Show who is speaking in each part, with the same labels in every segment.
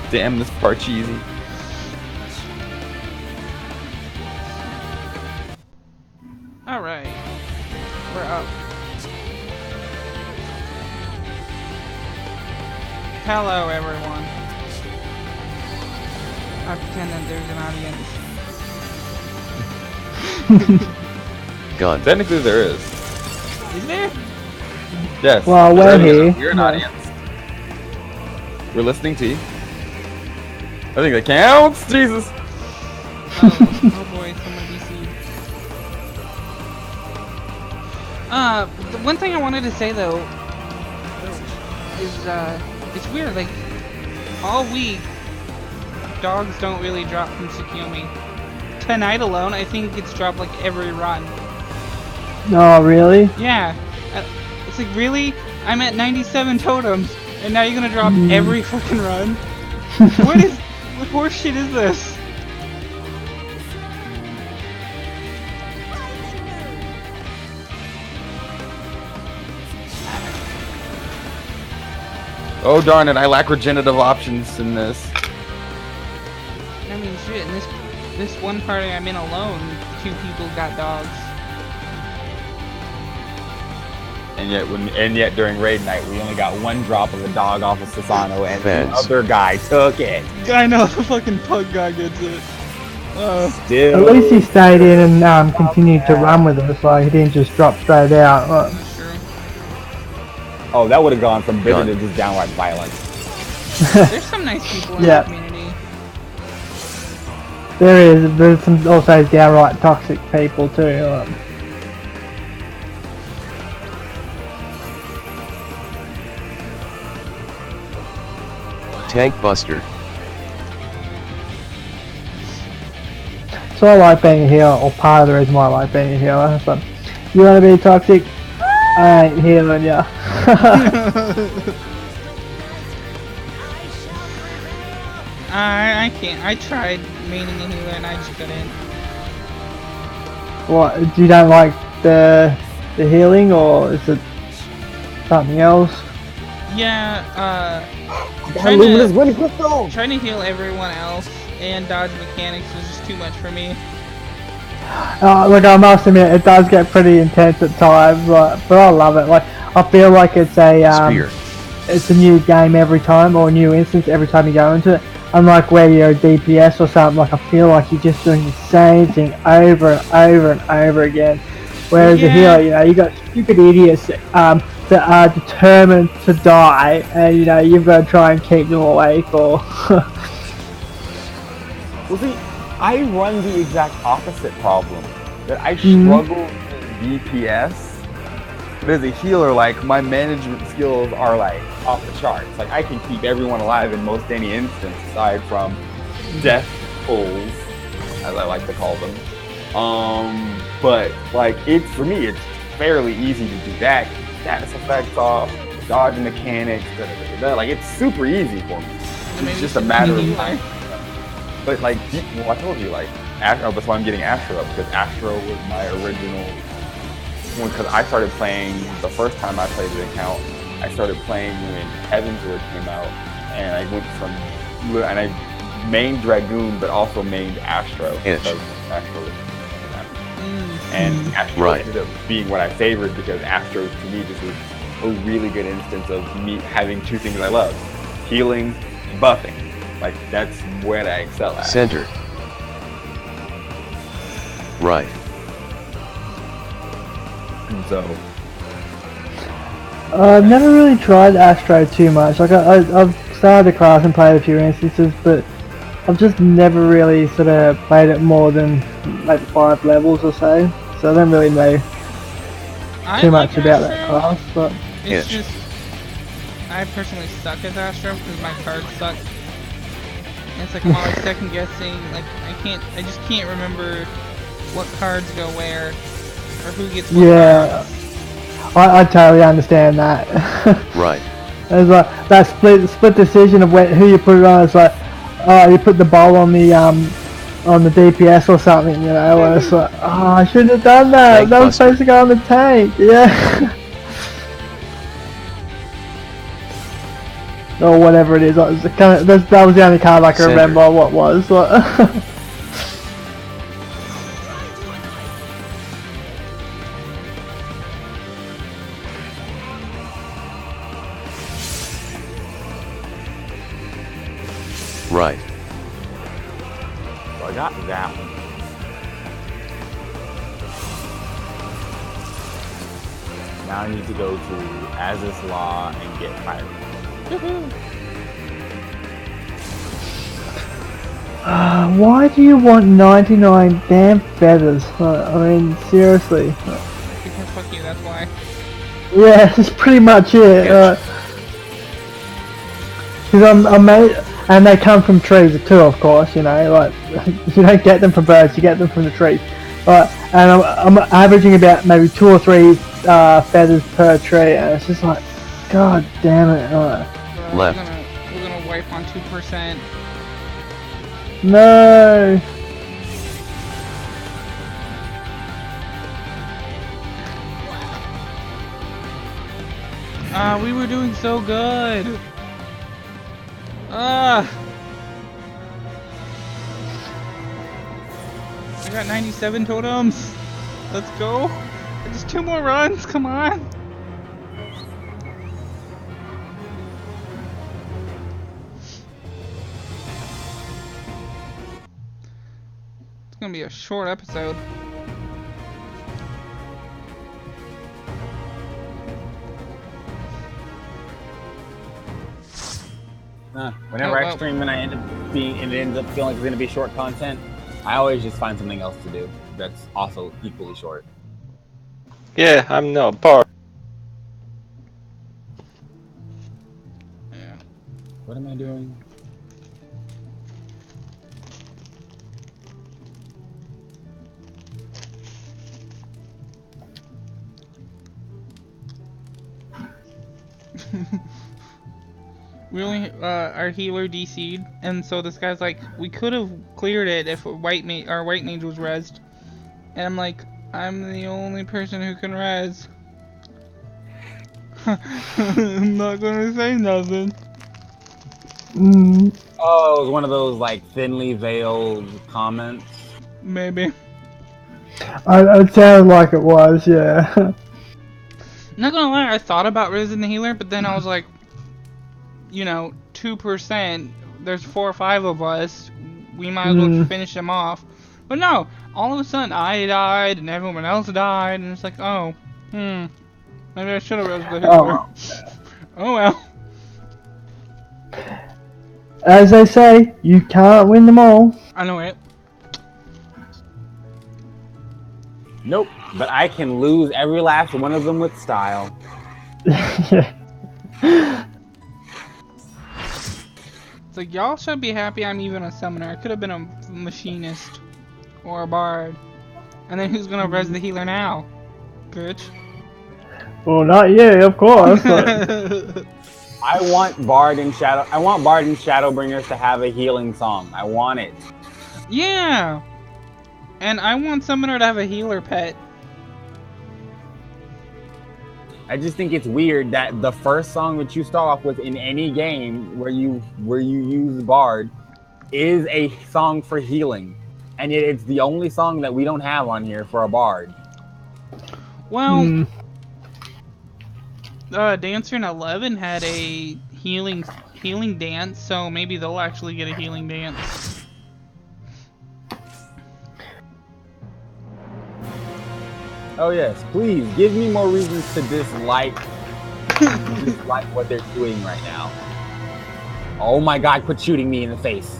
Speaker 1: Damn, this part cheesy.
Speaker 2: Alright. We're up. Hello, everyone. I pretend that there's an audience.
Speaker 3: Gun.
Speaker 1: Technically, there is.
Speaker 2: Is there?
Speaker 1: Yes.
Speaker 4: Well, we're here.
Speaker 1: You're an
Speaker 4: Yeah.
Speaker 1: audience. We're listening to you. I think that counts. Jesus.
Speaker 2: Oh boy, someone DC'd. The one thing I wanted to say though is it's weird. Like all week, dogs don't really drop from Tsukuyomi. Tonight alone, I think it's dropped like every run.
Speaker 4: Oh, really?
Speaker 2: Yeah, it's like really. I'm at 97 totems, and now you're gonna drop every fucking run. What horse shit is this?
Speaker 1: Oh darn it! I lack regenerative options in this.
Speaker 2: I mean, shit. In this one party I'm in alone, 2 people got dogs.
Speaker 1: And yet during raid night, we only got 1 drop of a dog off of Sasano, and the other guy took it.
Speaker 2: I know, the fucking pug guy gets it.
Speaker 1: Still.
Speaker 4: At least he stayed in and continued to run with us, like he didn't just drop straight out. Like,
Speaker 2: True.
Speaker 1: Oh, that would have gone from bitter to just downright violence.
Speaker 2: There's some nice people in
Speaker 4: Yeah.
Speaker 2: the community.
Speaker 4: there's some also downright toxic people too. Like.
Speaker 3: Tank Buster.
Speaker 4: So I like being a healer, or part of the reason why I like being a healer. So, you want to be toxic? I ain't healing ya.
Speaker 2: I can't. I tried maining a healer and I just couldn't.
Speaker 4: What? You don't like the healing, or is it something else?
Speaker 2: Yeah, trying to heal everyone else and dodge mechanics was just too much for me.
Speaker 4: Look, I must admit, it does get pretty intense at times, but I love it. Like, I feel like it's a
Speaker 3: Spear.
Speaker 4: it's a new game every time, or a new instance every time you go into it. Unlike where you're a DPS or something, like I feel like you're just doing the same thing over and over and over again. Whereas a healer, you know, you got stupid idiots that are determined to die, and you know you've got to try and keep them awake. Or
Speaker 1: Well, see, I run the exact opposite problem. That I struggle with DPS. But as a healer, like, my management skills are, like, off the charts. Like, I can keep everyone alive in most any instance, aside from death pulls, as I like to call them. But, like, for me, it's fairly easy to do that. Status effects off, dodge mechanics, like, it's super easy for me. It's just a matter of time. But, like, well, I told you, like, that's why I'm getting Astro up, because Astro was my original one, because I started playing, the first time I played the account, I started playing when Heavensward came out, and I went from, and I mained Dragoon, but also mained Astro, because Astro was, and Astro ended up being what I favored, because Astro, to me, just was a really good instance of me having 2 things I love, healing and buffing. Like, that's what I excel at.
Speaker 3: Center. Right.
Speaker 1: And so,
Speaker 4: I've never really tried Astro too much. Like I've started the class and played a few instances, but I've just never really sort of played it more than like 5 levels or so. So I don't really know too much about that class. But
Speaker 2: it's just, I personally suck at Astro because my cards suck. And it's like I'm always second guessing. Like I just can't remember what cards go where or who gets what cards.
Speaker 4: I totally understand that.
Speaker 3: Right.
Speaker 4: There's like that split decision of who you put it on. It's like, you put the bowl on the DPS or something, you know. And it's like, oh, I shouldn't have done that.
Speaker 3: Tank
Speaker 4: that was
Speaker 3: Buster.
Speaker 4: supposed to go on the tank. Yeah. or whatever it is. That was the only card I can
Speaker 3: Center.
Speaker 4: remember what was.
Speaker 3: Right.
Speaker 1: So I got that one. Now I need to go to Azus Law and get Pirate.
Speaker 4: Why do you want 99 damn feathers? I mean, seriously.
Speaker 2: Because fuck you, that's why.
Speaker 4: Yeah, that's pretty much it. Because I'm made, and they come from trees too, of course. You know, like you don't get them from birds, you get them from the trees. And I'm averaging about maybe 2 or 3 feathers per tree, and it's just like, god damn it.
Speaker 3: Left.
Speaker 2: We're gonna wipe on 2%.
Speaker 4: No.
Speaker 2: We were doing so good. I got 97 totems. Let's go. Just 2 more runs. Come on. It's gonna be a short episode.
Speaker 1: Whenever I stream and it ends up feeling like it's going to be short content, I always just find something else to do that's also equally short.
Speaker 5: Yeah, I'm no part.
Speaker 2: Yeah.
Speaker 1: What am I doing?
Speaker 2: We only our healer DC'd, and so this guy's like, we could have cleared it if our white mage was rezzed, and I'm like, I'm the only person who can res. I'm not gonna say nothing.
Speaker 1: Oh, it was one of those like thinly veiled comments.
Speaker 2: Maybe.
Speaker 4: It sounded like it was, yeah.
Speaker 2: Not gonna lie, I thought about rezzing the healer, but then I was like, you know, 2%, there's 4 or 5 of us, we might as well finish them off. But no, all of a sudden I died and everyone else died, and it's like, oh, maybe I should have rezzed the healer. Oh well.
Speaker 4: As they say, you can't win them all.
Speaker 2: I know it.
Speaker 1: Nope, but I can lose every last one of them with style.
Speaker 4: Yeah.
Speaker 2: It's like, y'all should be happy I'm even a summoner. I could have been a machinist or a bard. And then who's gonna res the healer now? Bitch.
Speaker 4: Well, not you, of course. But
Speaker 1: I want Bard and Shadowbringers to have a healing song. I want it.
Speaker 2: Yeah! And I want Summoner to have a healer pet.
Speaker 1: I just think it's weird that the first song that you start off with in any game where you use Bard is a song for healing. And yet it's the only song that we don't have on here for a Bard.
Speaker 2: Well, Dancer in 11 had a healing dance, so maybe they'll actually get a healing dance.
Speaker 1: Oh yes, please give me more reasons to dislike what they're doing right now. Oh my god, quit shooting me in the face.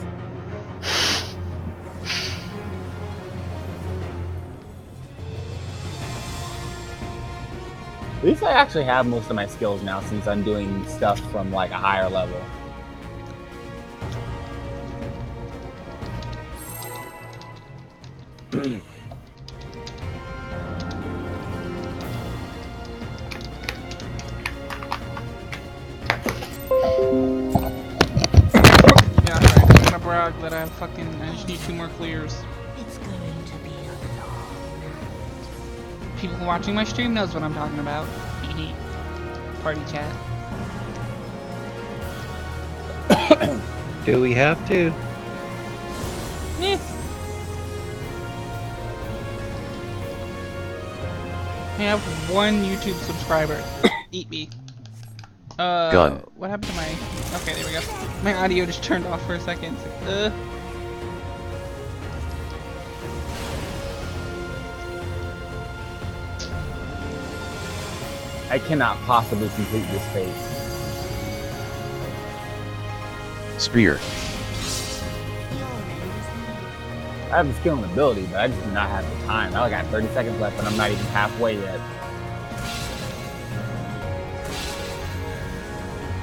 Speaker 1: At least I actually have most of my skills now since I'm doing stuff from like a higher level.
Speaker 2: Yeah, right. I'm gonna brag that I just need 2 more clears.
Speaker 6: It's going to be a long night.
Speaker 2: People watching my stream knows what I'm talking about. Party chat.
Speaker 5: Do we have to?
Speaker 2: Eh. I have one YouTube subscriber. Eat me.
Speaker 3: Gun.
Speaker 2: What happened to my... Okay, there we go. My audio just turned off for a second.
Speaker 1: I cannot possibly complete this fate.
Speaker 3: Spear.
Speaker 1: I have the skill and ability, but I just do not have the time. I only got 30 seconds left, and I'm not even halfway yet.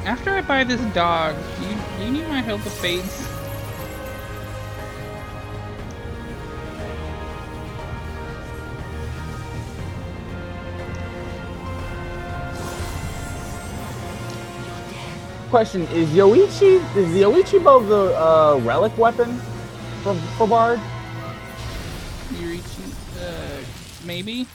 Speaker 2: After I buy this dog, do you need my help with fades?
Speaker 1: Question, is the Yoichi bow the relic weapon for Bard?
Speaker 2: You're reaching, maybe?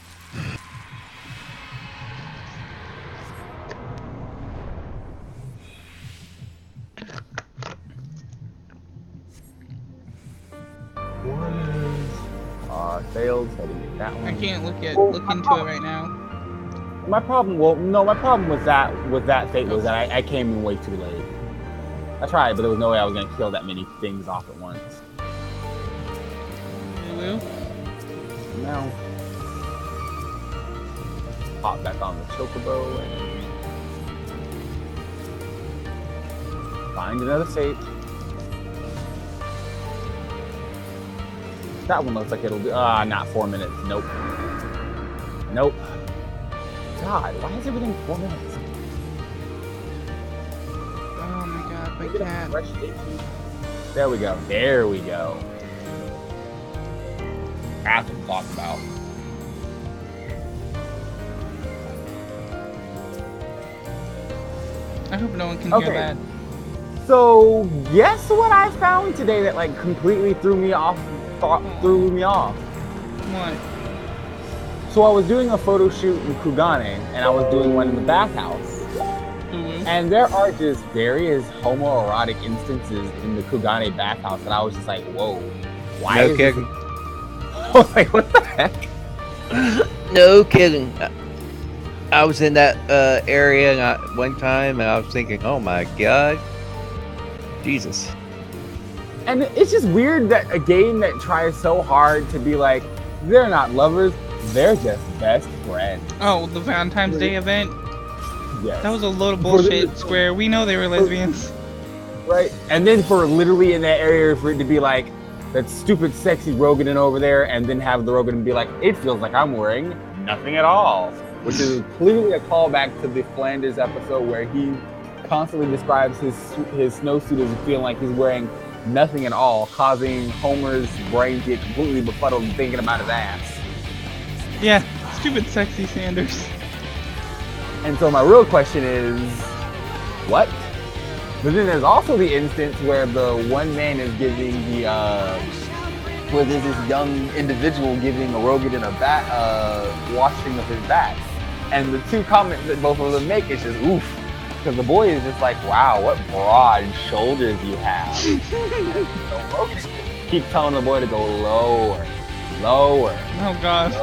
Speaker 1: Failed, so I didn't get that one.
Speaker 2: I can't look into it right now.
Speaker 1: My problem with that fate was that I came in way too late. I tried, but there was no way I was gonna kill that many things off at once.
Speaker 2: Woo?
Speaker 1: Now, hop back on the chocobo and find another fate. That one looks like it'll do. Not 4 minutes. Nope. Nope. God, why is everything 4 minutes?
Speaker 2: Oh my god, my cat.
Speaker 1: There we go. There we go. That's what I'm talking about.
Speaker 2: I hope no one can hear that.
Speaker 1: So, guess what I found today that like completely threw me off?
Speaker 2: What?
Speaker 1: So I was doing a photo shoot in Kugane, and I was doing one in the bathhouse.
Speaker 2: Mm-hmm.
Speaker 1: And there are just various homoerotic instances in the Kugane bathhouse, and I was just like, whoa, why
Speaker 5: No
Speaker 1: is
Speaker 5: kidding.
Speaker 1: this? I was like, what the heck?
Speaker 5: No kidding. I was in that area one time, and I was thinking, oh my god. Jesus.
Speaker 1: And it's just weird that a game that tries so hard to be like, they're not lovers, they're just best friends.
Speaker 2: Oh, the Valentine's Day event?
Speaker 1: Yes.
Speaker 2: That was a load of bullshit, Square. We know they were lesbians.
Speaker 1: Right? And then for literally in that area for it to be like, that stupid sexy Rogan over there, and then have the Rogan be like, it feels like I'm wearing nothing at all. Which is clearly a callback to the Flanders episode where he constantly describes his snowsuit as feeling like he's wearing nothing at all, causing Homer's brain to get completely befuddled and thinking about his ass.
Speaker 2: Yeah, stupid sexy Sanders.
Speaker 1: And so my real question is, what? But then there's also the instance where the one man is giving the, where there's this young individual giving a Rogan in a bat, washing of his bat. And the two comments that both of them make is just, oof. Because the boy is just like, wow, what broad shoulders you have. So Rogan keeps telling the boy to go lower, lower.
Speaker 2: Oh gosh.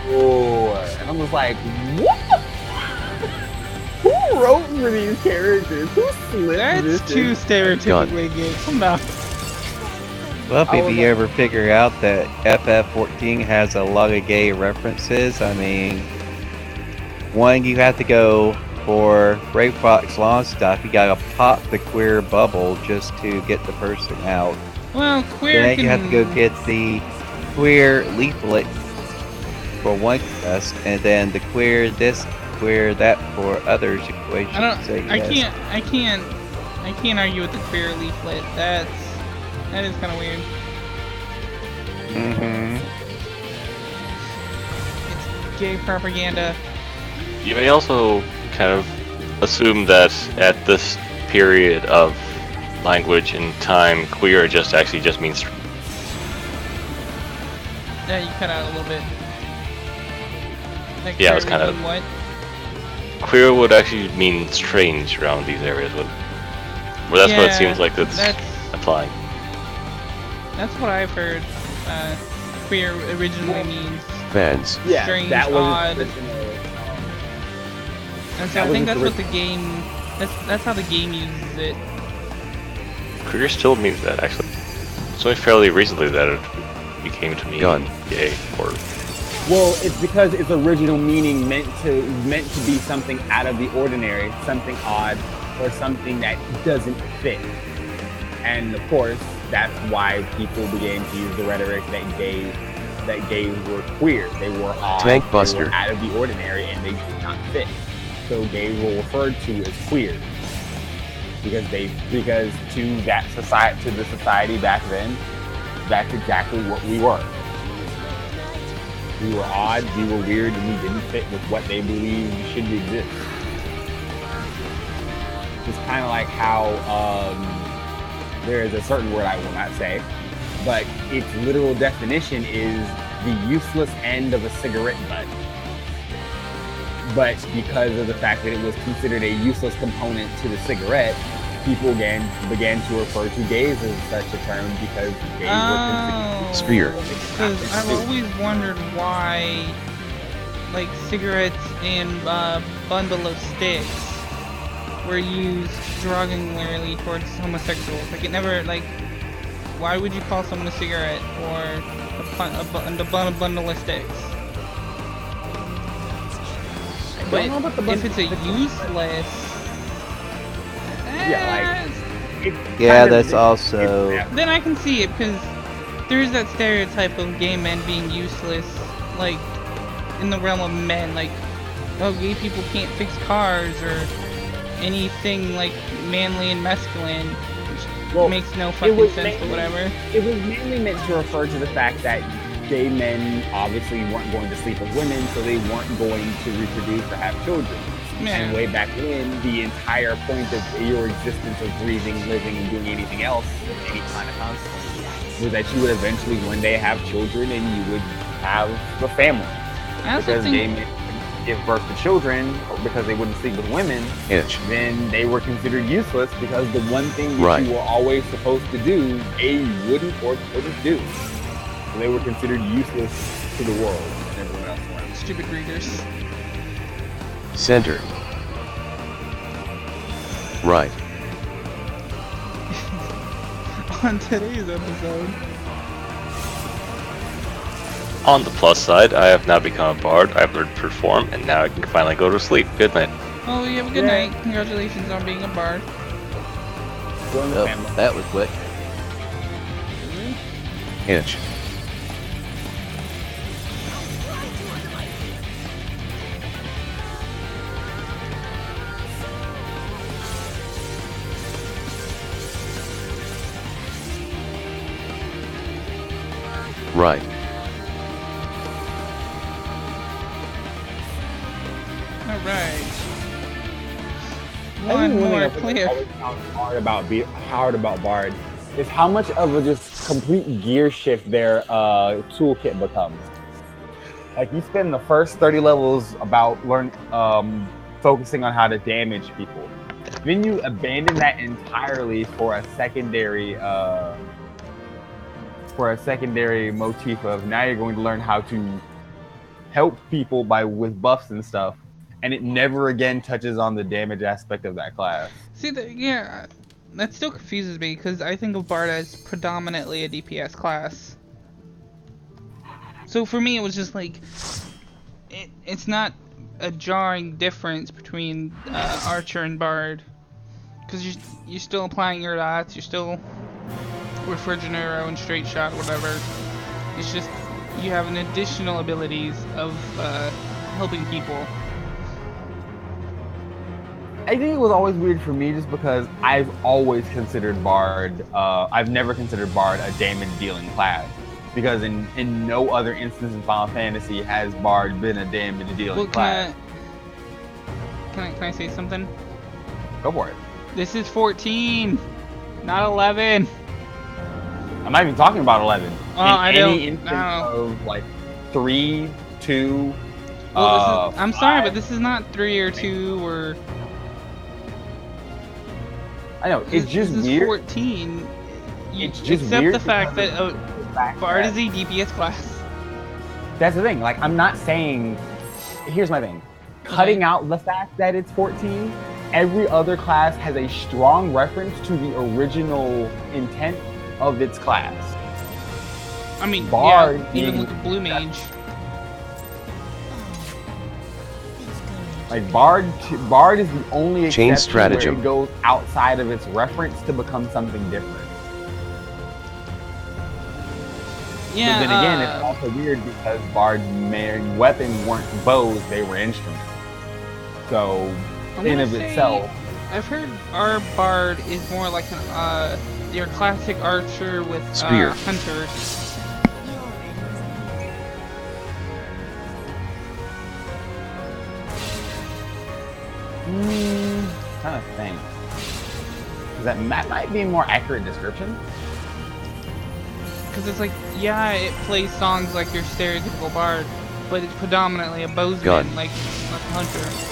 Speaker 1: Lower. And I'm just like, what the Who wrote for these characters? Who slipped
Speaker 2: That's
Speaker 1: this
Speaker 2: too
Speaker 1: in?
Speaker 2: stereotypically gay. Come on.
Speaker 5: Well,
Speaker 1: I
Speaker 5: if
Speaker 1: was
Speaker 5: you ever figure out that FF14 has a lot of gay references, I mean, one, you have to go for Ray Fox Law stuff. You gotta pop the queer bubble just to get the person out.
Speaker 2: Well, queer
Speaker 5: Then
Speaker 2: can...
Speaker 5: you have to go get the queer leaflet for one quest, and then the queer this, queer that for other situations.
Speaker 2: I can't argue with the queer leaflet. That is kind of weird.
Speaker 5: Mm-hmm.
Speaker 2: It's gay propaganda.
Speaker 7: You may also kind of assume that at this period of language and time, queer just means.
Speaker 2: Yeah, you cut out a little bit. Like
Speaker 7: Yeah, it was
Speaker 2: queer
Speaker 7: kind of-
Speaker 2: mean what?
Speaker 7: Queer would actually mean strange around these areas. Well, that's what it
Speaker 2: Yeah,
Speaker 7: seems like it's
Speaker 2: that's
Speaker 7: applying.
Speaker 2: that's what I've heard. Queer originally means,
Speaker 3: Fans.
Speaker 1: Yeah,
Speaker 2: Strange,
Speaker 1: that was
Speaker 2: odd.
Speaker 1: its original,
Speaker 2: and so
Speaker 1: that
Speaker 2: I
Speaker 1: was
Speaker 2: think
Speaker 1: its
Speaker 2: that's what the game. That's how the game uses it.
Speaker 7: Queer still means that, actually. It's only fairly recently that it became to mean
Speaker 3: Gun.
Speaker 7: gay, or
Speaker 1: Well, it's because its original meaning meant to be something out of the ordinary, something odd, or something that doesn't fit. And of course, that's why people began to use the rhetoric that gays were queer. They were odd,
Speaker 3: Tank
Speaker 1: they
Speaker 3: Buster.
Speaker 1: were out of the ordinary, and they did not fit. So gays were referred to as queer because to that society, to the society back then, that's exactly what we were. We were odd, we were weird, and we didn't fit with what they believed should exist. It's kind of like how there is a certain word I will not say, but its literal definition is the useless end of a cigarette butt. But because of the fact that it was considered a useless component to the cigarette, people began to refer to gays as such a term because gays were considered
Speaker 3: Spear.
Speaker 2: Because I've always wondered why, like, cigarettes and bundle of sticks were used derogatorily towards homosexuals. Like, it never, like, why would you call someone a cigarette or a bundle of sticks? But if it's a useless,
Speaker 5: Yeah, that's also.
Speaker 2: then I can see it, because there's that stereotype of gay men being useless, like, in the realm of men, like, oh, gay people can't fix cars, or anything, like, manly and masculine, which makes no fucking sense, but whatever.
Speaker 1: It was mainly meant to refer to the fact that gay men obviously weren't going to sleep with women, so they weren't going to reproduce or have children.
Speaker 2: Yeah.
Speaker 1: And way back when, the entire point of your existence of breathing, living, and doing anything else, any kind of consequence, was that you would eventually one day have children and you would have a family.
Speaker 2: I also
Speaker 1: Because
Speaker 2: think
Speaker 1: gay men couldn't give birth to children because they wouldn't sleep with women, then they were considered useless because the one thing that you were always supposed to do, you wouldn't or couldn't do. So they were considered useless to the world and everyone else around.
Speaker 2: Stupid readers.
Speaker 3: Center. Right.
Speaker 2: On today's episode.
Speaker 7: on the plus side, I have now become a bard, I've learned to perform, and now I can finally go to sleep. Good night.
Speaker 2: Oh, you have a good night. Congratulations on being a bard.
Speaker 5: Oh, that was quick.
Speaker 3: Inch. Right.
Speaker 2: Alright.
Speaker 1: I
Speaker 2: One
Speaker 1: think
Speaker 2: more
Speaker 1: thing
Speaker 2: clear.
Speaker 1: I found hard about Bard is how much of a just complete gear shift their toolkit becomes. Like you spend the first 30 levels about focusing on how to damage people. Then you abandon that entirely for a secondary motif of now you're going to learn how to help people with buffs and stuff, and it never again touches on the damage aspect of that class.
Speaker 2: See, yeah, that still confuses me because I think of Bard as predominantly a DPS class. So for me, it was just like, it's not a jarring difference between Archer and Bard, because you're still applying your dots, you're still with Regenerate and Straight Shot, whatever. It's just you have an additional abilities of helping people.
Speaker 1: I think it was always weird for me just because I've always considered Bard, I've never considered Bard a damage dealing class. Because in no other instance in Final Fantasy has Bard been a damage dealing class.
Speaker 2: Can I say something?
Speaker 1: Go for it.
Speaker 2: This is 14, not 11.
Speaker 1: I'm not even talking about 11.
Speaker 2: Oh, I don't.
Speaker 1: Any instance of like 3, 2,
Speaker 2: well, I'm sorry,
Speaker 1: 5.
Speaker 2: but this is not 3 or 2 or.
Speaker 1: I know it's just
Speaker 2: this is
Speaker 1: weird.
Speaker 2: 14.
Speaker 1: It's just
Speaker 2: accept
Speaker 1: weird
Speaker 2: the fact that
Speaker 1: because of the fact
Speaker 2: Bard
Speaker 1: that-
Speaker 2: is a DPS class.
Speaker 1: That's the thing. Like, I'm not saying. Here's my thing. Cutting out the fact that it's 14, every other class has a strong reference to the original intent of its class.
Speaker 2: I mean,
Speaker 1: Bard
Speaker 2: yeah, even
Speaker 1: being-
Speaker 2: with the Blue Mage.
Speaker 1: Like Bard is the only
Speaker 3: Chain
Speaker 1: exception
Speaker 3: stratagem.
Speaker 1: where it goes outside of its reference to become something different.
Speaker 2: Yeah.
Speaker 1: But then again, it's also weird because Bard's main weapons weren't bows; they were instruments. So,
Speaker 2: I'm
Speaker 1: in
Speaker 2: gonna
Speaker 1: of
Speaker 2: say-
Speaker 1: itself,
Speaker 2: I've heard our Bard is more like an your classic archer with
Speaker 3: Spear.
Speaker 2: hunter.
Speaker 1: kind of thing. That might be a more accurate description.
Speaker 2: Because it's like, yeah, it plays songs like your stereotypical Bard, but it's predominantly a bowsman,
Speaker 3: Gun.
Speaker 2: like a hunter.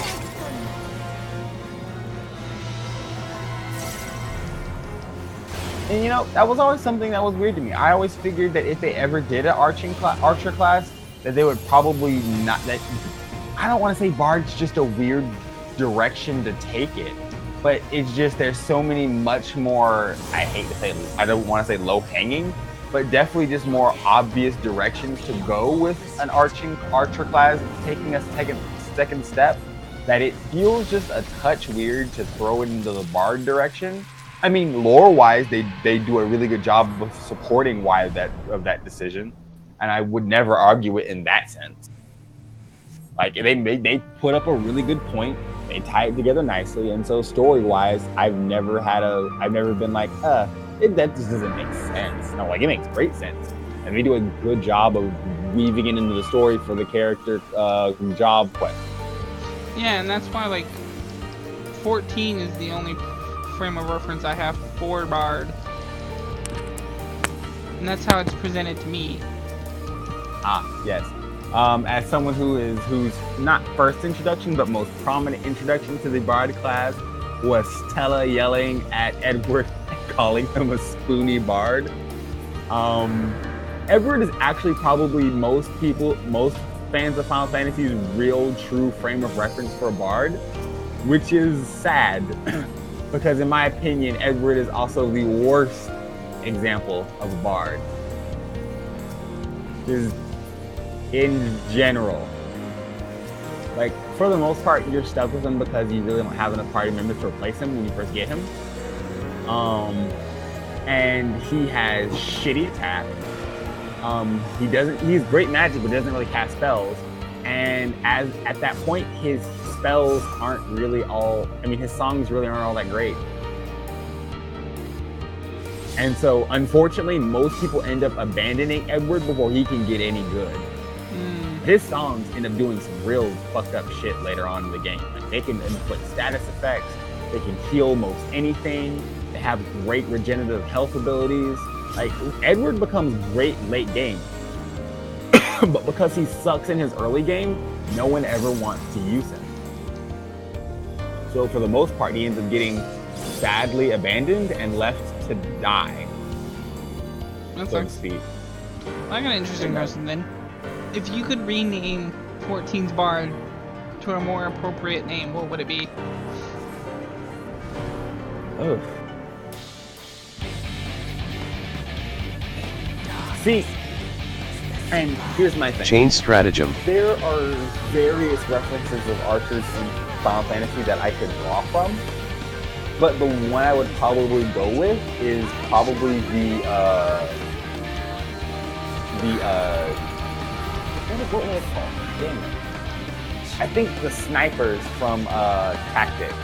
Speaker 1: And you know, that was always something that was weird to me. I always figured that if they ever did an archer class, that they would probably not. That I don't want to say Bard's just a weird direction to take it, but it's just there's so many much more. I hate to say, I don't want to say low hanging, but definitely just more obvious directions to go with an archer class taking a second step. That it feels just a touch weird to throw it into the Bard direction. I mean, lore-wise, they do a really good job of supporting why of that decision, and I would never argue it in that sense. Like they put up a really good point, they tie it together nicely, and so story-wise, I've never been like, that just doesn't make sense. No, like it makes great sense, and they do a good job of weaving it into the story for the character job quest.
Speaker 2: Yeah, and that's why like 14 is the only frame of reference I have for Bard, and that's how it's presented to me.
Speaker 1: Yes. As someone whose not first introduction but most prominent introduction to the Bard class was Stella yelling at Edward, calling him a spoony Bard. Edward is actually probably most fans of Final Fantasy's real true frame of reference for a Bard, which is sad. Because in my opinion, Edward is also the worst example of a Bard. Just in general. Like, for the most part, you're stuck with him because you really don't have enough party members to replace him when you first get him. And he has shitty attack. He's great magic, but doesn't really cast spells. And at that point, his spells aren't really his songs really aren't all that great. And so, unfortunately, most people end up abandoning Edward before he can get any good. His songs end up doing some real fucked up shit later on in the game. Like, they can input status effects, they can heal most anything, they have great regenerative health abilities. Like, Edward becomes great late game. But because he sucks in his early game, no one ever wants to use him. So for the most part, he ends up getting sadly abandoned and left to die.
Speaker 2: That
Speaker 1: So to
Speaker 2: sucks.
Speaker 1: speak.
Speaker 2: I got an interesting question then. If you could rename 14's Bard to a more appropriate name, what would it be?
Speaker 1: Oh. See, and here's my thing.
Speaker 3: Chain stratagem.
Speaker 1: There are various references of archers in Final Fantasy that I could draw from, but the one I would probably go with is probably what was it called? Damn it. I think the snipers from Tactics.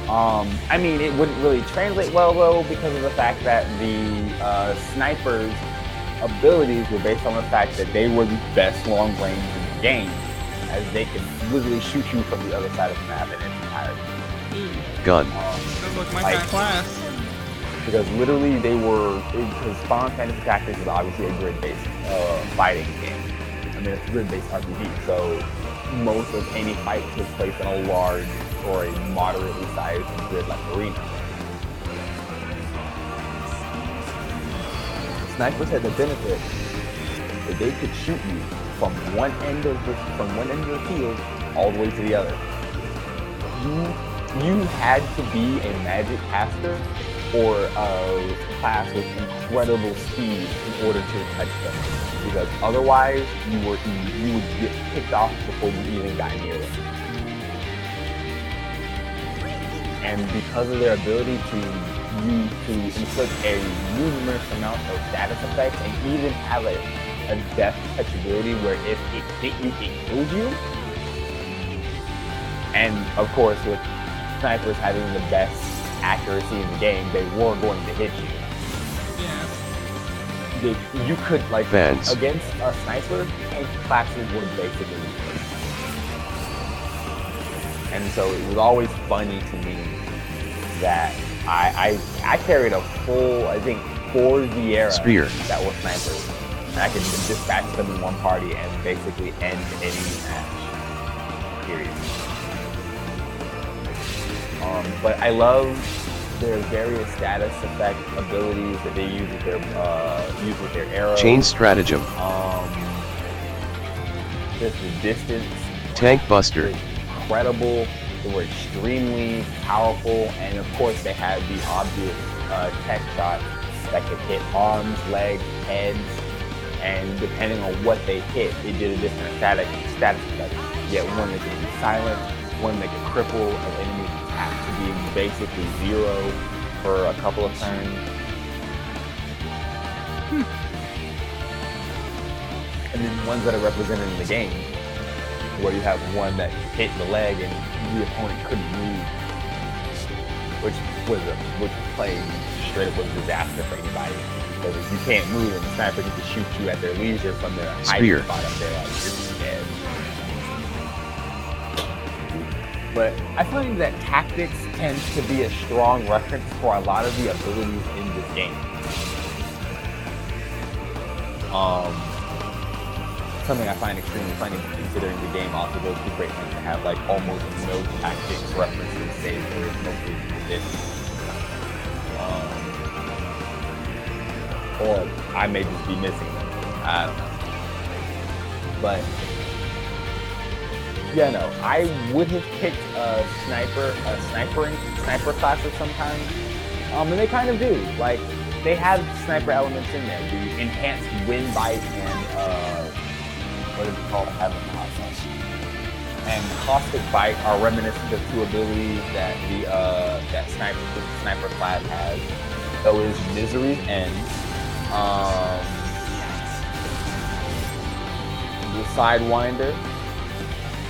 Speaker 1: I mean, it wouldn't really translate well though because of the fact that the snipers' abilities were based on the fact that they were the best long range in the game, as they could literally shoot you from the other side of the map in its entirety.
Speaker 3: Gun.
Speaker 2: Sounds like my
Speaker 1: Like-
Speaker 2: kind of class.
Speaker 1: Because literally because Final Fantasy Tactics is obviously a grid-based fighting game. I mean, it's a grid-based RPG, so most of any fight takes place in a large or a moderately sized grid like arena. Snipers had the benefit that they could shoot you from one end of the field all the way to the other. You had to be a magic caster or a class with incredible speed in order to touch them, because otherwise you would get picked off before you even got near them. And because of their ability to inflict a numerous amount of status effects and even have a death touch ability where if it hit you, it kills you. And of course, with snipers having the best accuracy in the game, they were going to hit you.
Speaker 2: Yeah.
Speaker 1: You could, like,
Speaker 3: Fence.
Speaker 1: against a sniper, tank classes were basically useless. And so it was always funny to me that I carried a full, I think, 4 Vieira
Speaker 3: Spear.
Speaker 1: that were snipers. And I could dispatch them in one party and basically end any match. Period. But I love their various status effect abilities that they use with their arrows.
Speaker 3: Chain stratagem.
Speaker 1: Just the distance.
Speaker 3: Tank buster.
Speaker 1: Incredible. They were extremely powerful, and of course they had the obvious tech shots that could hit arms, legs, heads, and depending on what they hit, it did a different status effect. You get one that could be silent, one that could cripple an enemy's attack to be basically 0 for a couple of turns. And then ones that are represented in the game, where you have one that hit the leg and the opponent couldn't move, which playing straight up was a disaster for anybody. Because if you can't move and the sniper can just shoot you at their leisure from their hiding spot up there, like, you're dead. But I find that tactics tends to be a strong reference for a lot of the abilities in this game. Something I find extremely funny, considering the game also goes to great lengths to have like almost no tactics references, save there is mostly this. Or I may just be missing them. I don't know. But yeah, no, I would have picked a sniper class of some kind. And they kind of do. Like, they have sniper elements in there. The enhanced wind bite and what is it called? I haven't know how much. And caustic bite are reminiscent of 2 abilities that the that sniper class has. So is Misery's End. The Sidewinder.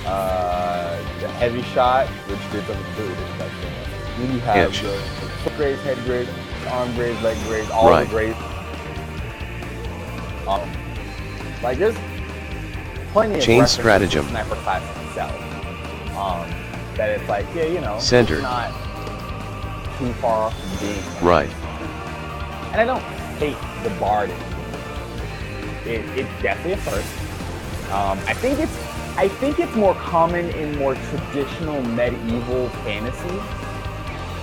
Speaker 1: The Heavy Shot, which did something completely different. Then you have the foot grades, head grades, arm grades, leg grades, all the grades. Like, there's plenty of
Speaker 3: chain stratagem.
Speaker 1: Sniper class itself. That it's like, yeah, you know,
Speaker 3: Center.
Speaker 1: It's not too far off from being
Speaker 3: right.
Speaker 1: And I don't hate the Bard. It's definitely a first. I think it's more common in more traditional medieval fantasy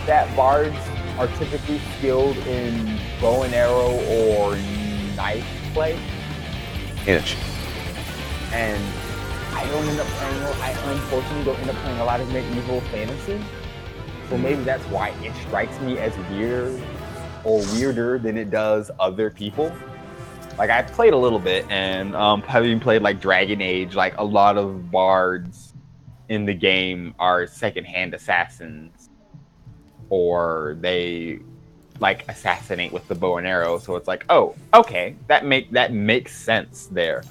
Speaker 1: that bards are typically skilled in bow and arrow or knife play.
Speaker 3: Itch.
Speaker 1: And I unfortunately don't end up playing a lot of medieval fantasy. So maybe that's why it strikes me as weird or weirder than it does other people. Like, I played a little bit, and having played like Dragon Age, like a lot of bards in the game are second-hand assassins, or they like assassinate with the bow and arrow. So it's like, oh, okay, that makes sense there.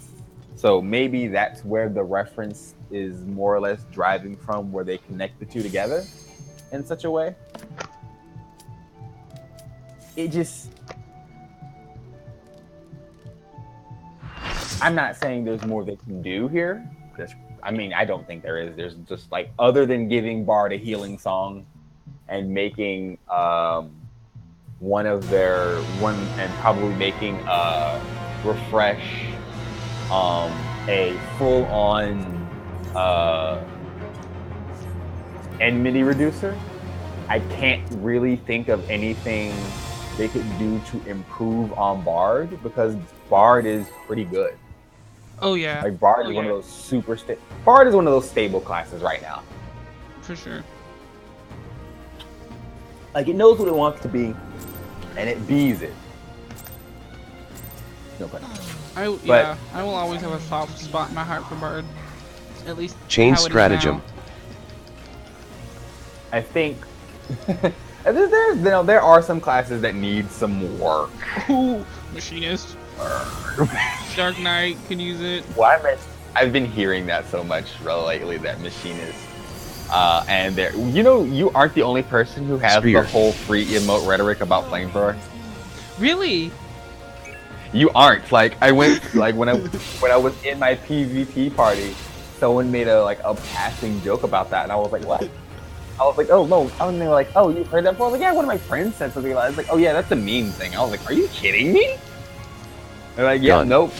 Speaker 1: So maybe that's where the reference is more or less driving from, where they connect the two together in such a way. It just... I'm not saying there's more they can do here. I don't think there is. There's just, like, other than giving Bard a healing song and making and probably making Refresh a full-on enmity reducer, I can't really think of anything they could do to improve on Bard because Bard is pretty good.
Speaker 2: Oh yeah.
Speaker 1: Like Bard
Speaker 2: Oh,
Speaker 1: is one
Speaker 2: yeah.
Speaker 1: of those Bard is one of those stable classes right now.
Speaker 2: For sure.
Speaker 1: Like it knows what it wants to be, and it bees it. No question.
Speaker 2: I will always have a soft spot in my heart for Bard. At least
Speaker 3: Chain
Speaker 2: how it is
Speaker 3: stratagem.
Speaker 2: now.
Speaker 1: I think there are some classes that need some work.
Speaker 2: Ooh, Machinist. Dark Knight can use it.
Speaker 1: I've been hearing that so much lately, that Machinist. And you aren't the only person who has
Speaker 3: Spear.
Speaker 1: the whole free emote rhetoric about flamethrower.
Speaker 2: Really?
Speaker 1: You aren't. Like I went like when I was in my PvP party, someone made a passing joke about that, and I was like, what? I was like, oh no. And they were like, oh, you heard that before? I was like, yeah, one of my friends said something about it. I was like, oh yeah, that's a meme thing. I was like, are you kidding me? They're like, yeah,
Speaker 3: Done.
Speaker 1: nope.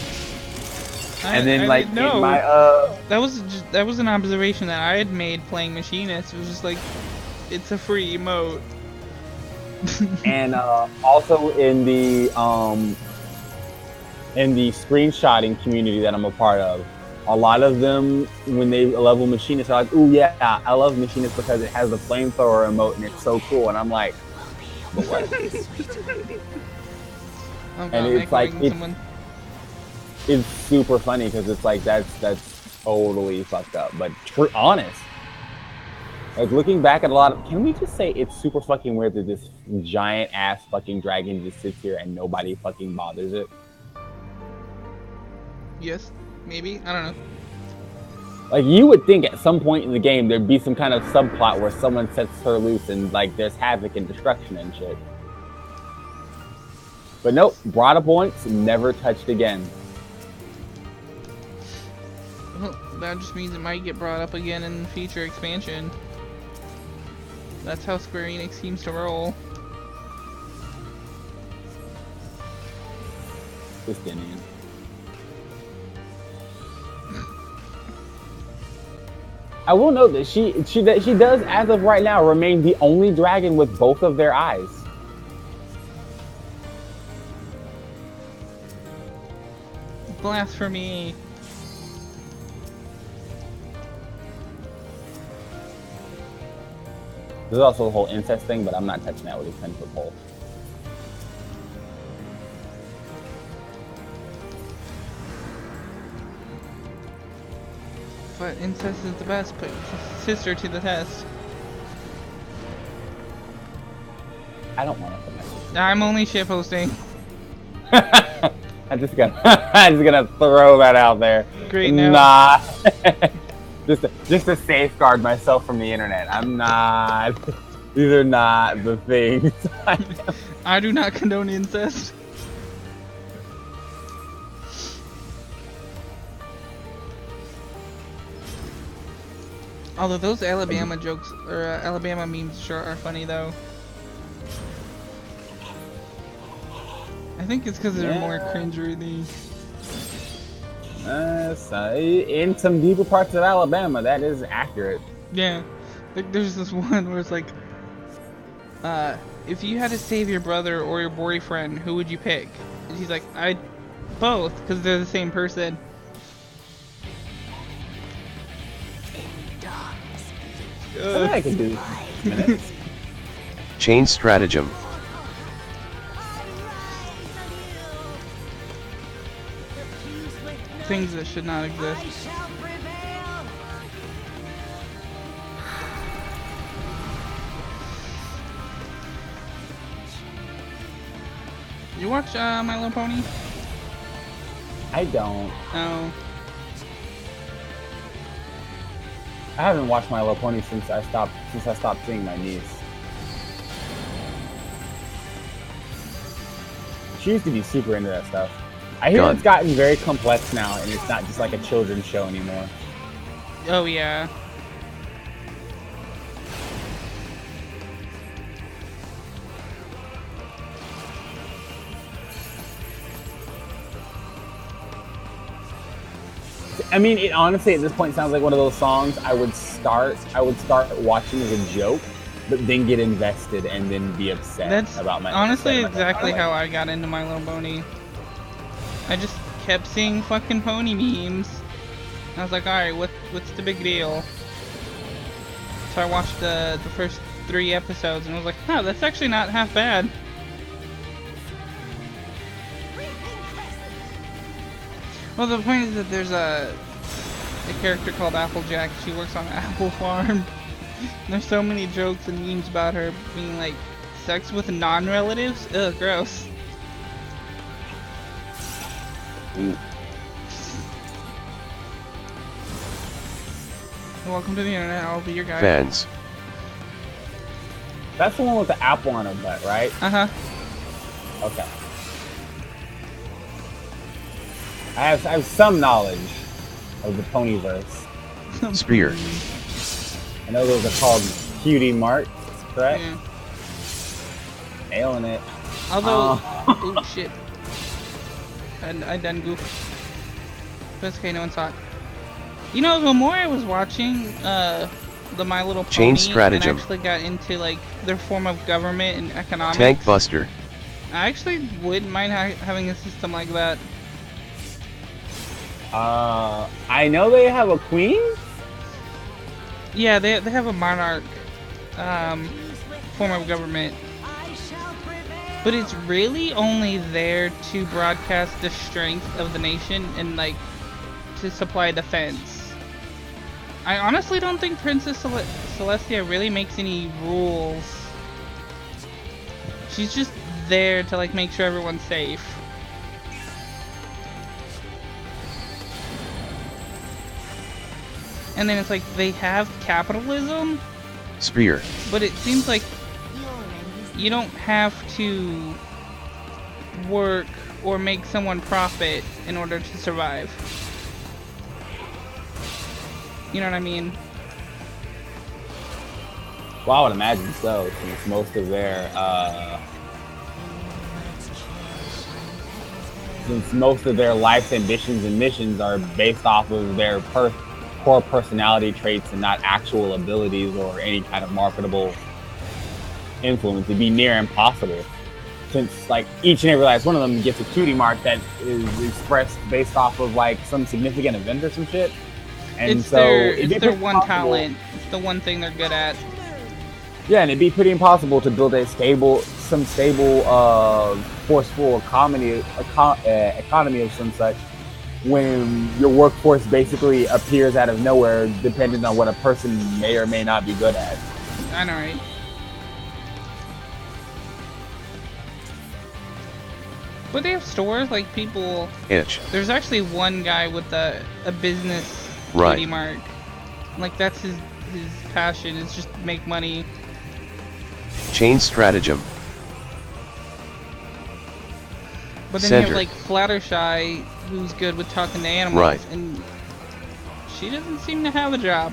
Speaker 1: And then like in my
Speaker 2: that was an observation that I had made playing Machinist. It was just like, it's a free emote.
Speaker 1: and also in the screenshotting community that I'm a part of, a lot of them, when they level Machinist, are like, ooh yeah, I love Machinist because it has the flamethrower emote and it's so cool. And I'm like, but what? And it's like it's super funny because it's like that's totally fucked up, but honest. Like looking back at a lot of, can we just say it's super fucking weird that this giant ass fucking dragon just sits here and nobody fucking bothers it?
Speaker 2: Yes, maybe, I don't know.
Speaker 1: Like you would think at some point in the game there'd be some kind of subplot where someone sets her loose and like there's havoc and destruction and shit. But nope, brought up once, never touched again.
Speaker 2: Well, that just means it might get brought up again in future expansion. That's how Square Enix seems to roll.
Speaker 1: Justinian. I will note that she does, as of right now, remain the only dragon with both of their eyes.
Speaker 2: Blasphemy.
Speaker 1: There's also the whole incest thing, but I'm not touching that with a 10-foot pole.
Speaker 2: But incest is the best. Put sister to the test.
Speaker 1: I don't want to put my sister.
Speaker 2: I'm only shitposting.
Speaker 1: I'm just gonna throw that out there.
Speaker 2: Great now.
Speaker 1: Nah. just to safeguard myself from the internet. I'm not. These are not the things.
Speaker 2: I do not condone incest. Although those Alabama jokes or Alabama memes sure are funny though. I think it's because they're more cringeworthy.
Speaker 1: In some deeper parts of Alabama, that is accurate.
Speaker 2: Yeah, like there's this one where it's like, if you had to save your brother or your boyfriend, who would you pick? And he's like, I'd both, because they're the same person.
Speaker 1: I can do this.
Speaker 3: Chain stratagem.
Speaker 2: Things that should not exist. You watch My Little Pony?
Speaker 1: I don't.
Speaker 2: Oh.
Speaker 1: I haven't watched My Little Pony since I stopped seeing my niece. She used to be super into that stuff. I hear it's gotten very complex now, and it's not just like a children's show anymore.
Speaker 2: Oh yeah.
Speaker 1: I mean, it honestly at this point sounds like one of those songs I would start watching as a joke, but then get invested and then be upset
Speaker 2: That's
Speaker 1: about my.
Speaker 2: honestly
Speaker 1: upset about
Speaker 2: exactly
Speaker 1: my-
Speaker 2: how I got into My Little Pony. I just kept seeing fucking pony memes. I was like, alright, what's the big deal? So I watched the first 3 episodes and I was like, huh, that's actually not half bad. Well, the point is that there's a character called Applejack. She works on an apple farm. There's so many jokes and memes about her being like, sex with non-relatives? Ugh, gross. Welcome to the internet, I'll be your guide.
Speaker 3: Fans.
Speaker 1: That's the one with the apple on her butt, right?
Speaker 2: Uh-huh.
Speaker 1: Okay. I have some knowledge of the ponyverse.
Speaker 3: Spear.
Speaker 1: I know those are called cutie marks, correct?
Speaker 2: Yeah.
Speaker 1: Nailing it.
Speaker 2: Although, oh shit. I done goof. But it's okay, no one saw it. You know, the more I was watching the My Little Pony
Speaker 3: Change stratagem.
Speaker 2: and actually got into like their form of government and economics,
Speaker 3: Tank Buster.
Speaker 2: I actually wouldn't mind having a system like that.
Speaker 1: I know they have a queen.
Speaker 2: Yeah, they have a monarch form of government, but it's really only there to broadcast the strength of the nation and like to supply defense. I honestly don't think Princess Celestia really makes any rules. She's just there to like make sure everyone's safe. And then it's like they have capitalism,
Speaker 3: Spear.
Speaker 2: but it seems like you don't have to work or make someone profit in order to survive. You know what I mean?
Speaker 1: Well, I would imagine so, since most of their life's ambitions and missions are based off of their core personality traits and not actual abilities or any kind of marketable influence. It'd be near impossible, since like each and every last one of them gets a cutie mark that is expressed based off of like some significant event or some shit. And
Speaker 2: It's
Speaker 1: so
Speaker 2: their one talent. It's the one thing they're good at.
Speaker 1: Yeah, and it'd be pretty impossible to build a stable, forceful economy of some such when your workforce basically appears out of nowhere, depending on what a person may or may not be good at.
Speaker 2: I know, right? But they have stores, like people.
Speaker 3: Itch.
Speaker 2: There's actually one guy with a business
Speaker 3: Right.
Speaker 2: cutie mark. Like that's his passion is just make money.
Speaker 3: Chain stratagem.
Speaker 2: But then you
Speaker 3: Center.
Speaker 2: have like Fluttershy, who's good with talking to animals,
Speaker 3: Right.
Speaker 2: and she doesn't seem to have a job,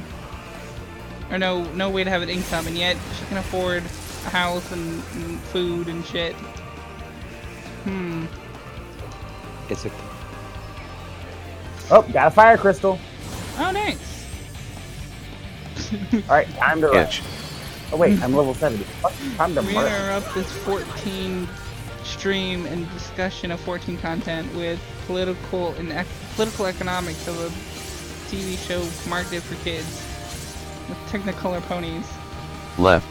Speaker 2: or no way to have an income, and yet she can afford a house and food and shit.
Speaker 5: It's a
Speaker 1: Oh, got a fire crystal.
Speaker 2: Oh, nice.
Speaker 1: All right, time to rush.
Speaker 3: Itch.
Speaker 1: Oh wait, I'm level 70. Fuck, time to
Speaker 2: We
Speaker 1: merge.
Speaker 2: interrupt this 14 stream and discussion of 14 content with political economics of a TV show marketed for kids with Technicolor ponies.
Speaker 3: Left.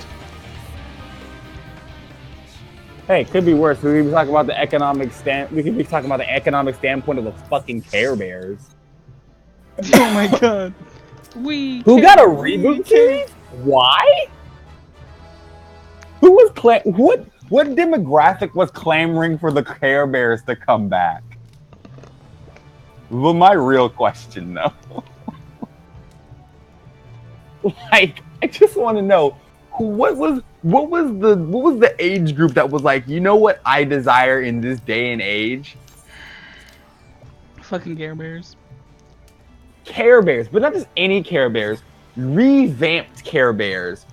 Speaker 1: Hey, it could be worse. We could be talking about the economic standpoint of the fucking Care Bears.
Speaker 2: Oh my god.
Speaker 1: Who got a reboot series? Why? Who was what demographic was clamoring for the Care Bears to come back? Well, my real question though. Like, I just want to know what was the age group that was like, you know what I desire in this day and age?
Speaker 2: Fucking Care Bears.
Speaker 1: Care Bears, but not just any Care Bears, revamped Care Bears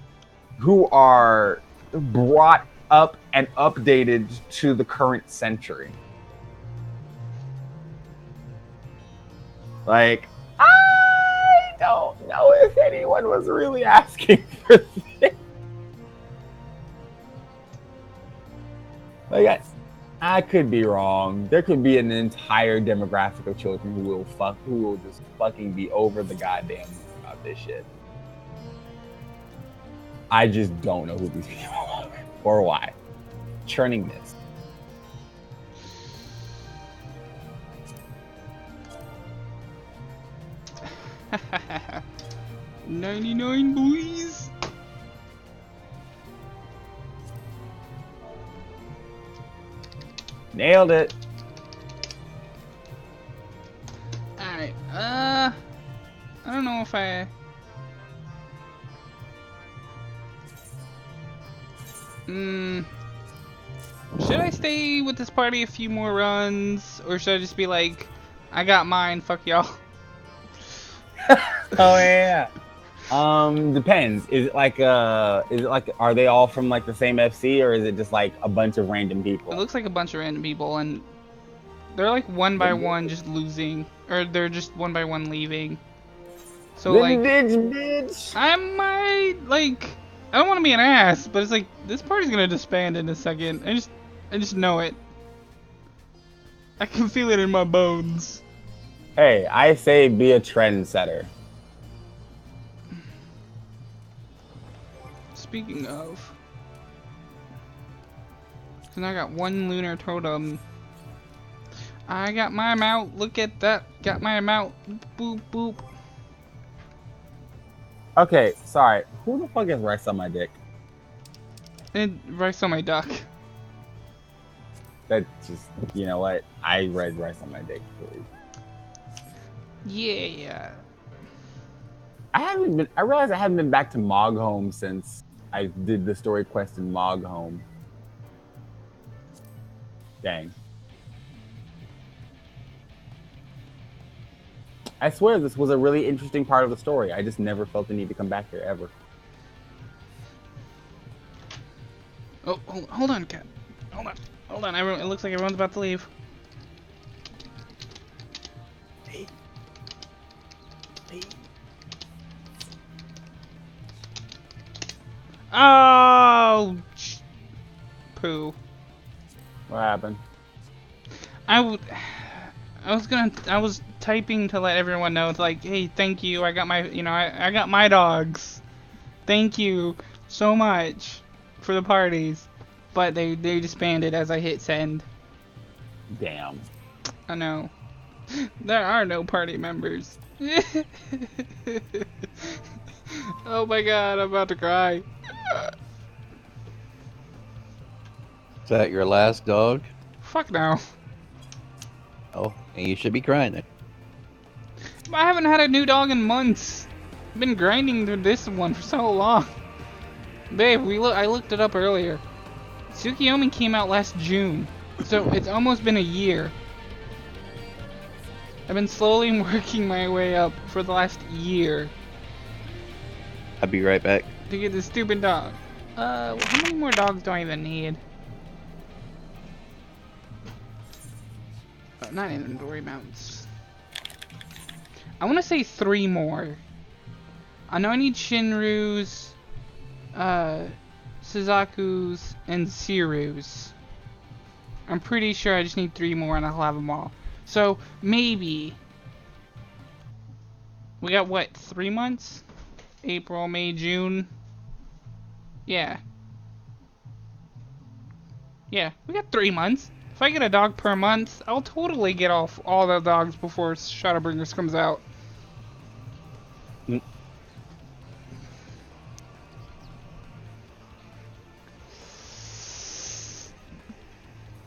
Speaker 1: who are brought up and updated to the current century. Like, don't know if anyone was really asking for this. Like, I could be wrong. There could be an entire demographic of children who will just fucking be over the goddamn moon about this shit. I just don't know who these people are or why. Churning this.
Speaker 2: $99 boys.
Speaker 1: Nailed it.
Speaker 2: Alright, I don't know if I... Should I stay with this party a few more runs? Or should I just be like, I got mine, fuck y'all?
Speaker 1: Oh yeah. Depends. Is it like are they all from like the same FC, or is it just like a bunch of random
Speaker 2: It
Speaker 1: people?
Speaker 2: looks like a bunch of random people, and they're like one by one just losing, or they're just one by one leaving. So like,
Speaker 1: bitch.
Speaker 2: I might like, I don't want to be an ass, but it's like this party's gonna disband in a second. I just know it. I can feel it in my bones.
Speaker 1: Hey, I say be a trendsetter.
Speaker 2: Speaking of, cause I got one lunar totem. I got my amount. Look at that. Got my amount. Boop boop.
Speaker 1: Okay, sorry. Who the fuck is rice on my dick?
Speaker 2: And rice on my duck.
Speaker 1: That just, you know what? I read rice on my dick, please.
Speaker 2: Yeah.
Speaker 1: I realized I haven't been back to Moghome since I did the story quest in Moghome. Dang. I swear this was a really interesting part of the story. I just never felt the need to come back here ever.
Speaker 2: Oh, hold on, Cat. Hold on. Everyone, it looks like everyone's about to leave. Oh, poo.
Speaker 1: What happened?
Speaker 2: I was typing to let everyone know. It's like, hey, thank you. I got my, I got my dogs. Thank you so much for the parties. But they disbanded as I hit send.
Speaker 1: Damn.
Speaker 2: I know. There are no party members. Oh my god, I'm about to cry.
Speaker 5: Is that your last dog?
Speaker 2: Fuck no.
Speaker 5: Oh, and you should be crying then.
Speaker 2: I haven't had a new dog in months. I've been grinding through this one for so long. Babe, I looked it up earlier. Tsukuyomi came out last June, so it's almost been a year. I've been slowly working my way up for the last year
Speaker 5: I'll be right back.
Speaker 2: to get this stupid dog. How many more dogs do I even need? Not inventory mounts. I want to say 3 more. I know I need Shinru's, Suzaku's, and Siru's. I'm pretty sure I just need 3 more and I'll have them all. So, maybe. We got what, 3 months? April, May, June. Yeah. Yeah, we got 3 months. If I get a dog per month, I'll totally get off all the dogs before Shadowbringers comes out.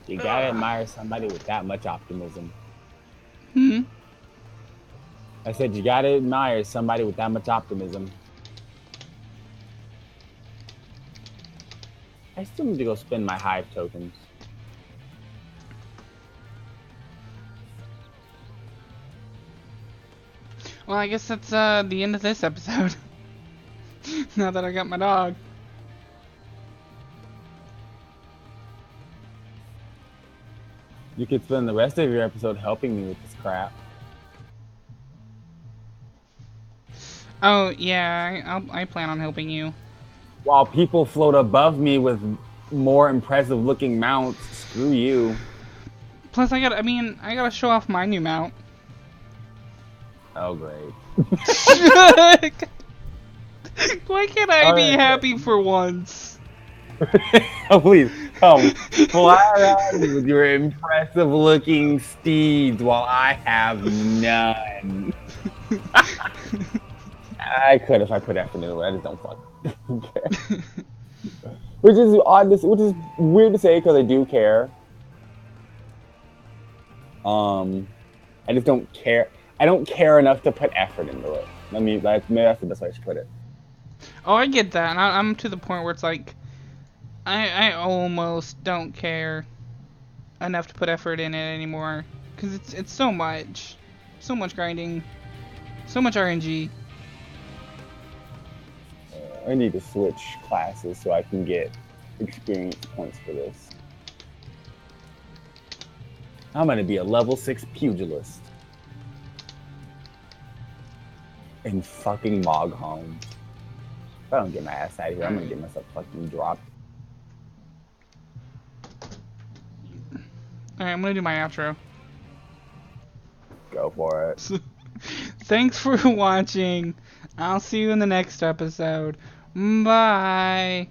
Speaker 1: You gotta admire somebody with that much optimism. I said you gotta admire somebody with that much optimism. I still need to go spend my hive tokens.
Speaker 2: Well, I guess that's the end of this episode. Now that I got my dog.
Speaker 1: You could spend the rest of your episode helping me with this crap.
Speaker 2: Oh yeah, I plan on helping you.
Speaker 1: While people float above me with more impressive looking mounts, screw you.
Speaker 2: Plus, I gotta show off my new mount.
Speaker 1: Oh, great.
Speaker 2: Why can't I be happy for once?
Speaker 1: Oh, please, come. Fly around with your impressive looking steeds while I have none. I could if I put effort into it. I just don't fucking care. Which is odd, which is weird to say because I do care. I just don't care. I don't care enough to put effort into it. Maybe that's the best way I should put it.
Speaker 2: Oh, I get that. And I'm to the point where it's like, I almost don't care enough to put effort in it anymore, because it's so much grinding, so much RNG.
Speaker 1: I need to switch classes so I can get experience points for this. I'm gonna be a level 6 pugilist. In fucking Moghome. If I don't get my ass out of here, I'm gonna get myself fucking dropped.
Speaker 2: Alright, I'm gonna do my outro.
Speaker 1: Go for it.
Speaker 2: Thanks for watching. I'll see you in the next episode. Bye.